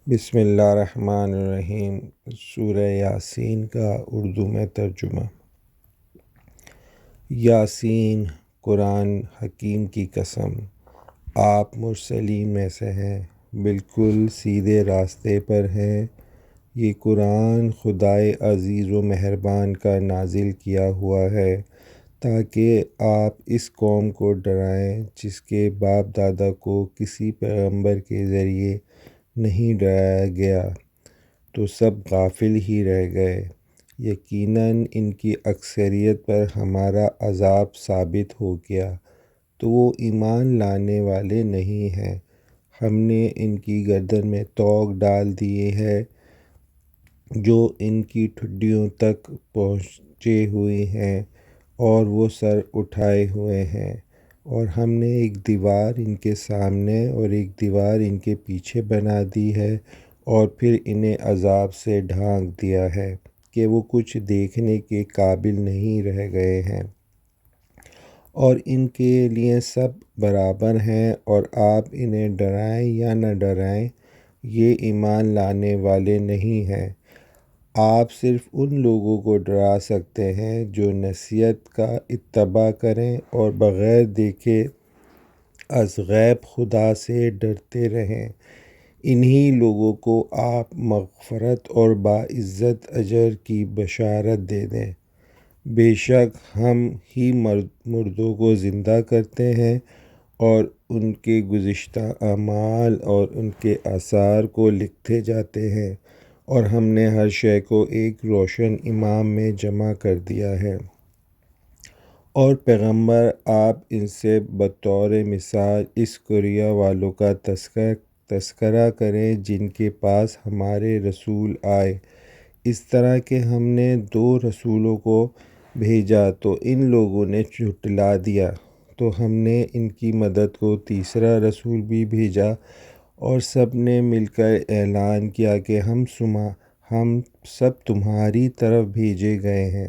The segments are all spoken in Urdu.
بسم اللہ الرحمن الرحیم۔ سورہ یاسین کا اردو میں ترجمہ۔ یاسین، قرآن حکیم کی قسم، آپ مرسلین میں سے ہیں، بالکل سیدھے راستے پر ہیں۔ یہ قرآن خدائے عزیز و مہربان کا نازل کیا ہوا ہے تاکہ آپ اس قوم کو ڈرائیں جس کے باپ دادا کو کسی پیغمبر کے ذریعے نہیں ڈرایا گیا تو سب غافل ہی رہ گئے۔ یقیناً ان کی اکثریت پر ہمارا عذاب ثابت ہو گیا تو وہ ایمان لانے والے نہیں ہیں۔ ہم نے ان کی گردن میں طوق ڈال دیے ہے جو ان کی ٹھڈیوں تک پہنچے ہوئے ہیں اور وہ سر اٹھائے ہوئے ہیں، اور ہم نے ایک دیوار ان کے سامنے اور ایک دیوار ان کے پیچھے بنا دی ہے، اور پھر انہیں عذاب سے ڈھانک دیا ہے کہ وہ کچھ دیکھنے کے قابل نہیں رہ گئے ہیں، اور ان کے لیے سب برابر ہیں، اور آپ انہیں ڈرائیں یا نہ ڈرائیں یہ ایمان لانے والے نہیں ہیں۔ آپ صرف ان لوگوں کو ڈرا سکتے ہیں جو نصیحت کا اتباع کریں اور بغیر دیکھے از غیب خدا سے ڈرتے رہیں۔ انہی لوگوں کو آپ مغفرت اور باعزت اجر کی بشارت دے دیں۔ بے شک ہم ہی مردوں کو زندہ کرتے ہیں اور ان کے گزشتہ اعمال اور ان کے آثار کو لکھتے جاتے ہیں، اور ہم نے ہر شے کو ایک روشن امام میں جمع کر دیا ہے۔ اور پیغمبر آپ ان سے بطور مثال اس قریہ والوں کا تذکرہ کریں جن کے پاس ہمارے رسول آئے، اس طرح کہ ہم نے 2 رسولوں کو بھیجا تو ان لوگوں نے جھٹلا دیا، تو ہم نے ان کی مدد کو تیسرا رسول بھی بھیجا، اور سب نے مل کر اعلان کیا کہ ہم سب تمہاری طرف بھیجے گئے ہیں۔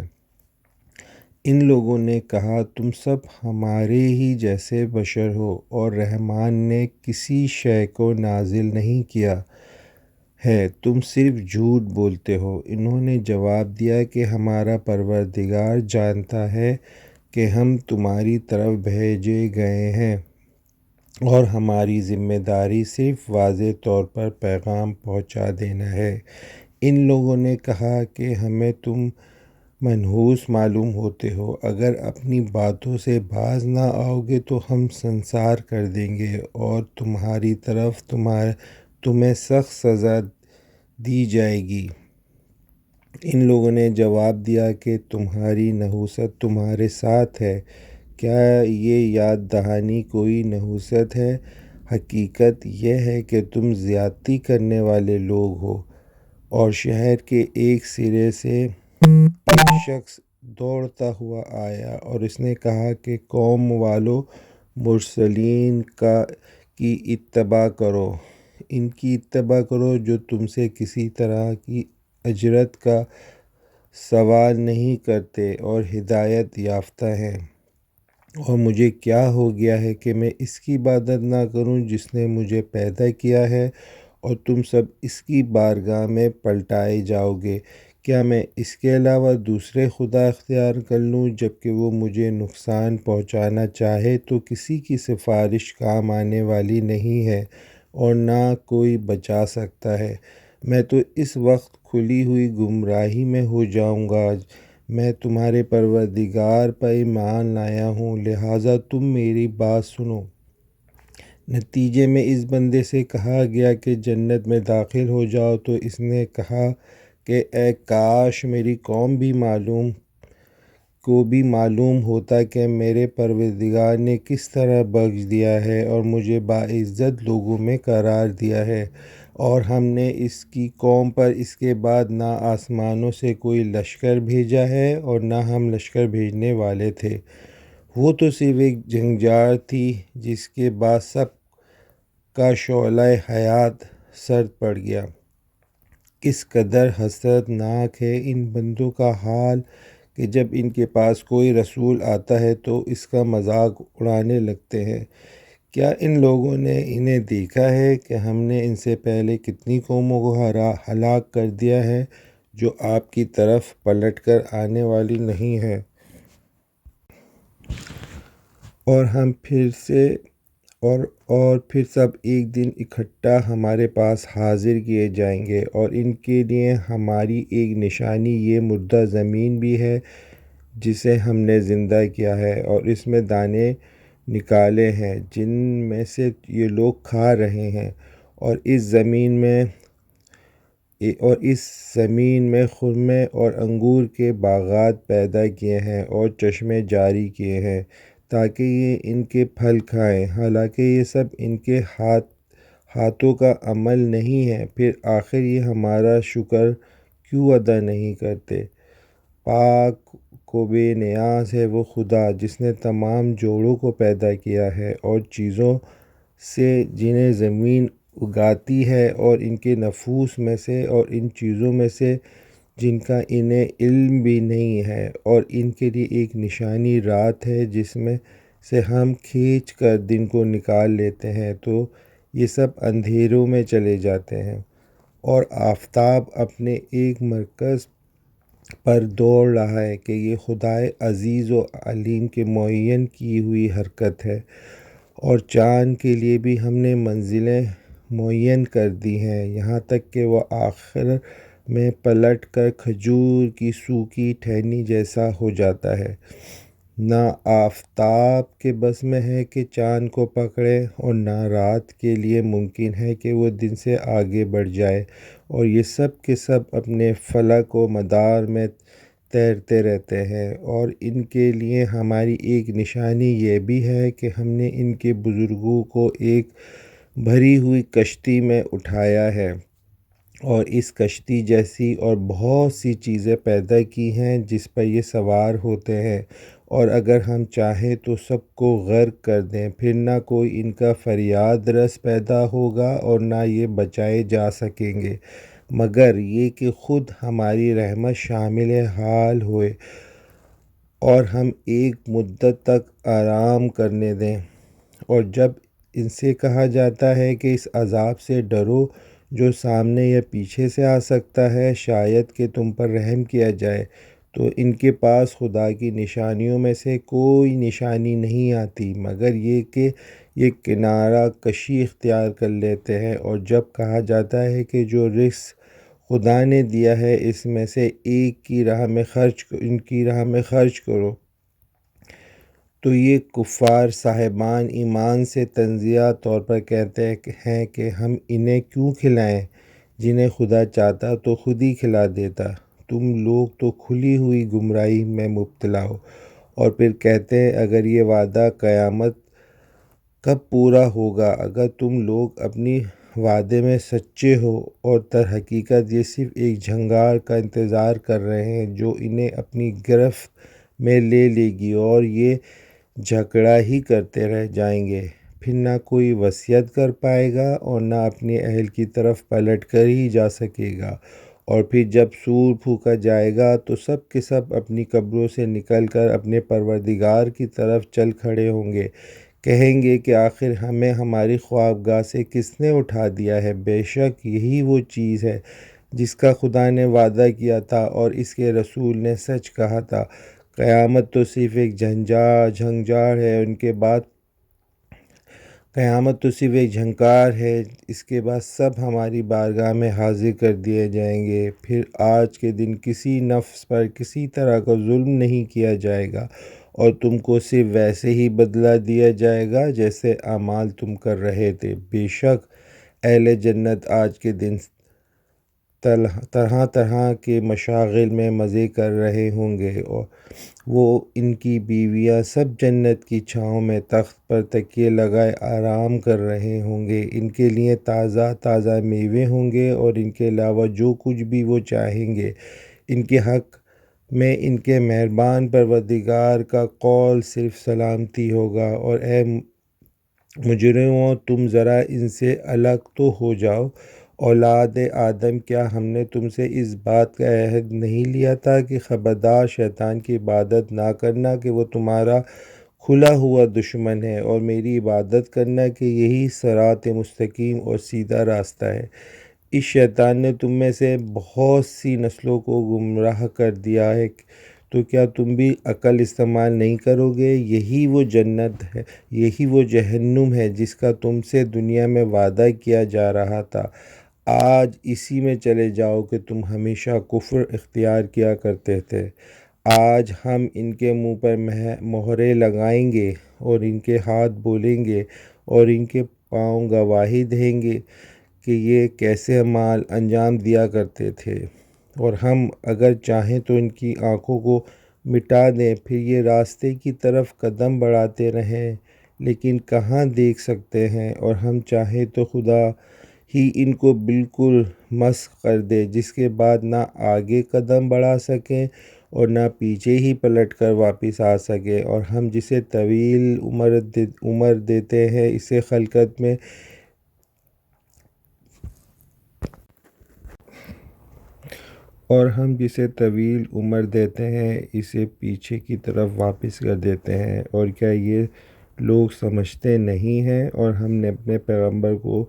ان لوگوں نے کہا تم سب ہمارے ہی جیسے بشر ہو اور رحمان نے کسی شے کو نازل نہیں کیا ہے، تم صرف جھوٹ بولتے ہو۔ انہوں نے جواب دیا کہ ہمارا پروردگار جانتا ہے کہ ہم تمہاری طرف بھیجے گئے ہیں، اور ہماری ذمہ داری صرف واضح طور پر پیغام پہنچا دینا ہے۔ ان لوگوں نے کہا کہ ہمیں تم منحوس معلوم ہوتے ہو، اگر اپنی باتوں سے باز نہ آؤ گے تو ہم سنسار کر دیں گے اور تمہاری طرف تمہیں سخت سزا دی جائے گی۔ ان لوگوں نے جواب دیا کہ تمہاری نحوست تمہارے ساتھ ہے، کیا یہ یاد دہانی کوئی نحوست ہے؟ حقیقت یہ ہے کہ تم زیادتی کرنے والے لوگ ہو۔ اور شہر کے ایک سرے سے ایک شخص دوڑتا ہوا آیا اور اس نے کہا کہ قوم والو، مرسلین کی اتباع کرو، ان کی اتباع کرو جو تم سے کسی طرح کی اجرت کا سوال نہیں کرتے اور ہدایت یافتہ ہیں۔ اور مجھے کیا ہو گیا ہے کہ میں اس کی عبادت نہ کروں جس نے مجھے پیدا کیا ہے، اور تم سب اس کی بارگاہ میں پلٹائے جاؤ گے۔ کیا میں اس کے علاوہ دوسرے خدا اختیار کر لوں؟ جبکہ وہ مجھے نقصان پہنچانا چاہے تو کسی کی سفارش کام آنے والی نہیں ہے اور نہ کوئی بچا سکتا ہے۔ میں تو اس وقت کھلی ہوئی گمراہی میں ہو جاؤں گا۔ میں تمہارے پروردگار پر ایمان لایا ہوں، لہٰذا تم میری بات سنو۔ نتیجے میں اس بندے سے کہا گیا کہ جنت میں داخل ہو جاؤ تو اس نے کہا کہ اے کاش میری قوم کو بھی معلوم ہوتا کہ میرے پروردگار نے کس طرح بخش دیا ہے اور مجھے باعزت لوگوں میں قرار دیا ہے، اور ہم نے اس کی قوم پر اس کے بعد نہ آسمانوں سے کوئی لشکر بھیجا ہے اور نہ ہم لشکر بھیجنے والے تھے۔ وہ تو صرف ایک جنگجار تھی جس کے بعد سب کا شعلہ حیات سرد پڑ گیا۔ کس قدر حسرت ناک ہے ان بندوں کا حال کہ جب ان کے پاس کوئی رسول آتا ہے تو اس کا مذاق اڑانے لگتے ہیں۔ کیا ان لوگوں نے انہیں دیکھا ہے کہ ہم نے ان سے پہلے کتنی قوموں کو ہلاک کر دیا ہے جو آپ کی طرف پلٹ کر آنے والی نہیں ہے، اور ہم پھر سے اور پھر سب ایک دن اکٹھا ہمارے پاس حاضر کیے جائیں گے، اور ان کے لیے ہماری ایک نشانی یہ مردہ زمین بھی ہے جسے ہم نے زندہ کیا ہے، اور اس میں دانے نکالے ہیں جن میں سے یہ لوگ کھا رہے ہیں، اور اس زمین میں خرمے اور انگور کے باغات پیدا کیے ہیں اور چشمے جاری کیے ہیں تاکہ یہ ان کے پھل کھائیں، حالانکہ یہ سب ان کے ہاتھوں کا عمل نہیں ہے، پھر آخر یہ ہمارا شکر کیوں ادا نہیں کرتے؟ پاک کو بے نیاز ہے وہ خدا جس نے تمام جوڑوں کو پیدا کیا ہے اور چیزوں سے جنہیں زمین اگاتی ہے، اور ان کے نفوس میں سے اور ان چیزوں میں سے جن کا انہیں علم بھی نہیں ہے، اور ان کے لیے ایک نشانی رات ہے جس میں سے ہم کھینچ کر دن کو نکال لیتے ہیں تو یہ سب اندھیروں میں چلے جاتے ہیں، اور آفتاب اپنے ایک مرکز پر دوڑ رہا ہے کہ یہ خدائے عزیز و علیم کے معین کی ہوئی حرکت ہے، اور چاند کے لیے بھی ہم نے منزلیں معین کر دی ہیں یہاں تک کہ وہ آخر میں پلٹ کر کھجور کی سوکھی ٹہنی جیسا ہو جاتا ہے۔ نہ آفتاب کے بس میں ہے کہ چاند کو پکڑے، اور نہ رات کے لیے ممکن ہے کہ وہ دن سے آگے بڑھ جائے، اور یہ سب کے سب اپنے فلک و مدار میں تیرتے رہتے ہیں، اور ان کے لیے ہماری ایک نشانی یہ بھی ہے کہ ہم نے ان کے بزرگوں کو ایک بھری ہوئی کشتی میں اٹھایا ہے، اور اس کشتی جیسی اور بہت سی چیزیں پیدا کی ہیں جس پر یہ سوار ہوتے ہیں، اور اگر ہم چاہیں تو سب کو غرق کر دیں، پھر نہ کوئی ان کا فریاد رس پیدا ہوگا اور نہ یہ بچائے جا سکیں گے، مگر یہ کہ خود ہماری رحمت شامل حال ہوئے اور ہم ایک مدت تک آرام کرنے دیں۔ اور جب ان سے کہا جاتا ہے کہ اس عذاب سے ڈرو جو سامنے یا پیچھے سے آ سکتا ہے، شاید کہ تم پر رحم کیا جائے، تو ان کے پاس خدا کی نشانیوں میں سے کوئی نشانی نہیں آتی مگر یہ کہ یہ کنارہ کشی اختیار کر لیتے ہیں، اور جب کہا جاتا ہے کہ جو رزق خدا نے دیا ہے اس میں سے ان کی راہ میں خرچ کرو، تو یہ کفار صاحبان ایمان سے تنزیہ طور پر کہتے ہیں کہ ہم انہیں کیوں کھلائیں، جنہیں خدا چاہتا تو خود ہی کھلا دیتا، تم لوگ تو کھلی ہوئی گمراہی میں مبتلا ہو۔ اور پھر کہتے ہیں اگر یہ وعدہ قیامت کب پورا ہوگا؟ اگر تم لوگ اپنی وعدے میں سچے ہو، اور در حقیقت یہ صرف ایک جھنگار کا انتظار کر رہے ہیں جو انہیں اپنی گرفت میں لے گی، اور یہ جھگڑا ہی کرتے رہ جائیں گے، پھر نہ کوئی وصیت کر پائے گا اور نہ اپنے اہل کی طرف پلٹ کر ہی جا سکے گا، اور پھر جب سور پھونکا جائے گا تو سب کے سب اپنی قبروں سے نکل کر اپنے پروردگار کی طرف چل کھڑے ہوں گے، کہیں گے کہ آخر ہمیں ہماری خوابگاہ سے کس نے اٹھا دیا ہے؟ بے شک یہی وہ چیز ہے جس کا خدا نے وعدہ کیا تھا اور اس کے رسول نے سچ کہا تھا، قیامت تو صرف ایک جھنجھار ہے، اس کے بعد سب ہماری بارگاہ میں حاضر کر دیے جائیں گے، پھر آج کے دن کسی نفس پر کسی طرح کا ظلم نہیں کیا جائے گا، اور تم کو صرف ویسے ہی بدلہ دیا جائے گا جیسے اعمال تم کر رہے تھے، بے شک اہل جنت آج کے دن طرح طرح کے مشاغل میں مزے کر رہے ہوں گے، اور وہ ان کی بیویاں سب جنت کی چھاؤں میں تخت پر تکیے لگائے آرام کر رہے ہوں گے، ان کے لیے تازہ تازہ میوے ہوں گے، اور ان کے علاوہ جو کچھ بھی وہ چاہیں گے، ان کے حق میں ان کے مہربان پروردگار کا قول صرف سلامتی ہوگا۔ اور اے مجرموں، تم ذرا ان سے الگ تو ہو جاؤ، اولاد آدم، کیا ہم نے تم سے اس بات کا عہد نہیں لیا تھا کہ خبردار شیطان کی عبادت نہ کرنا کہ وہ تمہارا کھلا ہوا دشمن ہے، اور میری عبادت کرنا کہ یہی صراط مستقیم اور سیدھا راستہ ہے۔ اس شیطان نے تم میں سے بہت سی نسلوں کو گمراہ کر دیا ہے، تو کیا تم بھی عقل استعمال نہیں کرو گے؟ یہی وہ جنت ہے، یہی وہ جہنم ہے جس کا تم سے دنیا میں وعدہ کیا جا رہا تھا۔ آج اسی میں چلے جاؤ کہ تم ہمیشہ کفر اختیار کیا کرتے تھے۔ آج ہم ان کے منہ پر مہریں لگائیں گے، اور ان کے ہاتھ بولیں گے، اور ان کے پاؤں گواہی دیں گے کہ یہ کیسے اعمال انجام دیا کرتے تھے، اور ہم اگر چاہیں تو ان کی آنکھوں کو مٹا دیں، پھر یہ راستے کی طرف قدم بڑھاتے رہیں، لیکن کہاں دیکھ سکتے ہیں، اور ہم چاہیں تو خدا ہی ان کو بالکل مسخ کر دے، جس کے بعد نہ آگے قدم بڑھا سکیں اور نہ پیچھے ہی پلٹ کر واپس آ سکیں۔ اور ہم جسے طویل عمر دیتے ہیں اسے خلقت میں اسے پیچھے کی طرف واپس کر دیتے ہیں۔ اور کیا یہ لوگ سمجھتے نہیں ہیں؟ اور ہم نے اپنے پیغمبر کو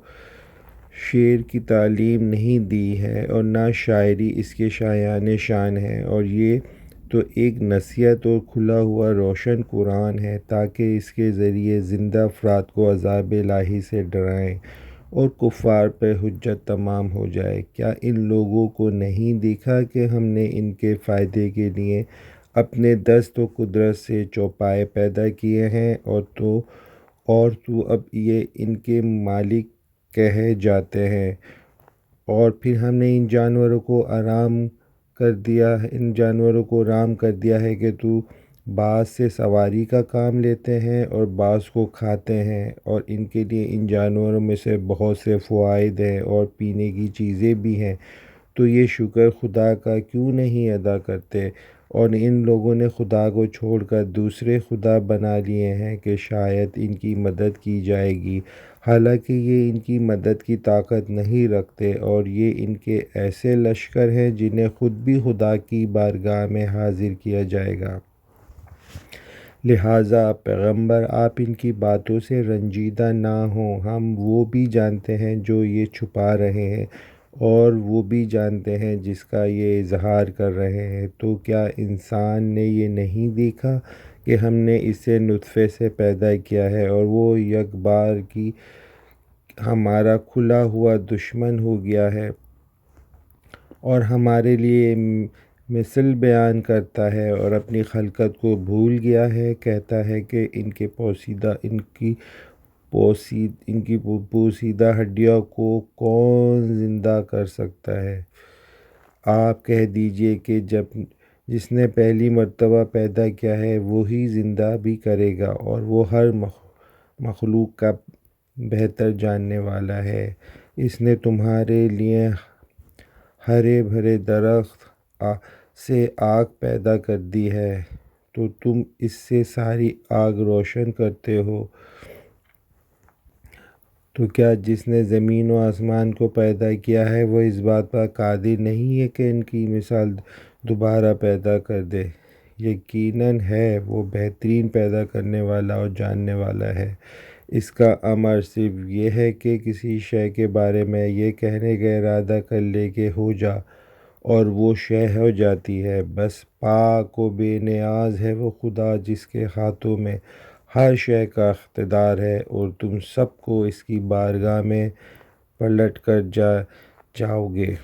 شعر کی تعلیم نہیں دی ہے، اور نہ شاعری اس کے شایان شان ہے، اور یہ تو ایک نصیحت اور کھلا ہوا روشن قرآن ہے، تاکہ اس کے ذریعے زندہ افراد کو عذاب الہی سے ڈرائیں اور کفار پر حجت تمام ہو جائے۔ کیا ان لوگوں کو نہیں دیکھا کہ ہم نے ان کے فائدے کے لیے اپنے دست و قدرت سے چوپائے پیدا کیے ہیں، اور تو اب یہ ان کے مالک کہے جاتے ہیں۔ اور پھر ہم نے ان جانوروں کو رام کر دیا ہے کہ تو بعض سے سواری کا کام لیتے ہیں اور بعض کو کھاتے ہیں، اور ان کے لیے ان جانوروں میں سے بہت سے فوائد ہیں اور پینے کی چیزیں بھی ہیں، تو یہ شکر خدا کا کیوں نہیں ادا کرتے؟ اور ان لوگوں نے خدا کو چھوڑ کر دوسرے خدا بنا لیے ہیں کہ شاید ان کی مدد کی جائے گی، حالانکہ یہ ان کی مدد کی طاقت نہیں رکھتے، اور یہ ان کے ایسے لشکر ہیں جنہیں خود بھی خدا کی بارگاہ میں حاضر کیا جائے گا۔ لہٰذا پیغمبر آپ ان کی باتوں سے رنجیدہ نہ ہوں، ہم وہ بھی جانتے ہیں جو یہ چھپا رہے ہیں، اور وہ بھی جانتے ہیں جس کا یہ اظہار کر رہے ہیں۔ تو کیا انسان نے یہ نہیں دیکھا کہ ہم نے اسے نطفے سے پیدا کیا ہے، اور وہ یک بار کی ہمارا کھلا ہوا دشمن ہو گیا ہے، اور ہمارے لیے مثل بیان کرتا ہے، اور اپنی خلقت کو بھول گیا ہے؟ کہتا ہے کہ ان کی پوسیدہ ہڈیوں کو کون زندہ کر سکتا ہے؟ آپ کہہ دیجئے کہ جس نے پہلی مرتبہ پیدا کیا ہے وہی زندہ بھی کرے گا، اور وہ ہر مخلوق کا بہتر جاننے والا ہے۔ اس نے تمہارے لیے ہرے بھرے درخت سے آگ پیدا کر دی ہے، تو تم اس سے ساری آگ روشن کرتے ہو۔ تو کیا جس نے زمین و آسمان کو پیدا کیا ہے وہ اس بات پر قادر نہیں ہے کہ ان کی مثال دوبارہ پیدا کر دے؟ یقیناً ہے وہ بہترین پیدا کرنے والا اور جاننے والا ہے۔ اس کا امر صرف یہ ہے کہ کسی شے کے بارے میں یہ کہنے کا ارادہ کر لے کہ ہو جا، اور وہ شے ہو جاتی ہے۔ بس پاک و بے نیاز ہے وہ خدا جس کے ہاتھوں میں ہر شے کا اقتدار ہے، اور تم سب کو اس کی بارگاہ میں پلٹ کر جاؤ گے۔